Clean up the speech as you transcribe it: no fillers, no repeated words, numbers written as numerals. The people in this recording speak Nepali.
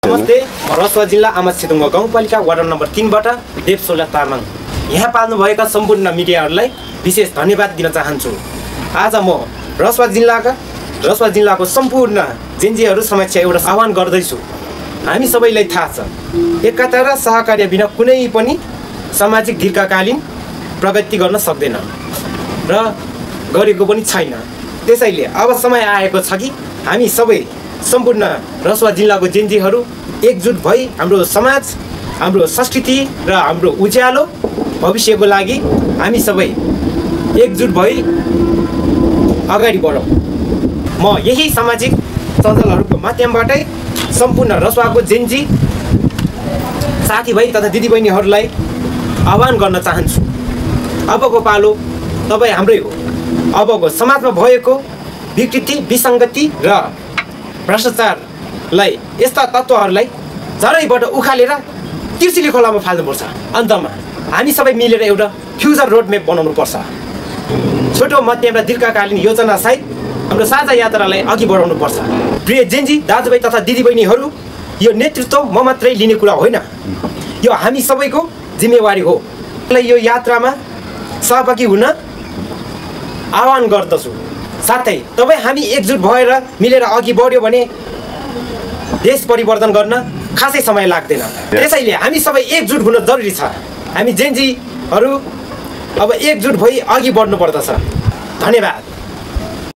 नमस्ते, म रसुवा जिल्ला आमाछेदुङ्ग गाउँपालिका वार्ड नम्बर 3 बाट देवसोला तामाङ। यहाँ पाल्नुभएका सम्पूर्ण मिडियाहरूलाई विशेष धन्यवाद दिन चाहन्छु। आज म रसुवा जिल्लाको सम्पूर्ण जेन्जीहरू समक्ष एउटा आह्वान गर्दैछु। हामी सबैलाई थाहा छ, एकता र सहकार्य बिना कुनै पनि सामाजिक दीर्घकालीन प्रगति गर्न सक्दैन र गरेको पनि छैन। त्यसैले अब समय आएको छ कि हामी सबै सम्पूर्ण रसुवा जिल्लाको जेन्जीहरू एकजुट भई हाम्रो समाज, हाम्रो संस्कृति र हाम्रो उज्यालो भविष्यको लागि हामी सबै एकजुट भई अगाडि बढौँ। म यही सामाजिक सञ्जालहरूको माध्यमबाटै सम्पूर्ण रसुवाको जेन्जी साथीभाइ तथा दिदीबहिनीहरूलाई आह्वान गर्न चाहन्छु। अबको पालो तपाईँ हाम्रै हो। अबको समाजमा भएको विकृति, विसङ्गति र भ्रष्टाचारलाई, यस्ता तत्त्वहरूलाई जरैबाट उखालेर तिर्सिली खोलामा फाल्नुपर्छ। अन्तमा हामी सबै मिलेर एउटा फ्युचर रोडम्याप बनाउनु पर्छ। छोटो, मध्यम र दीर्घकालीन योजनासहित हाम्रो साझा यात्रालाई अघि बढाउनु पर्छ। प्रिय जेन्जी दाजुभाइ तथा दिदीबहिनीहरू, यो नेतृत्व म मात्रै लिने कुरा होइन, यो हामी सबैको जिम्मेवारी हो। यो यात्रामा सहभागी हुन आह्वान गर्दछु। साथै तपाईँ हामी एकजुट भएर मिलेर अघि बढ्यो भने देश परिवर्तन गर्न खासै समय लाग्दैन। त्यसैले हामी सबै एकजुट हुन जरुरी छ। हामी जेन्जीहरू अब एकजुट भई अघि बढ्नु पर्दछ। धन्यवाद।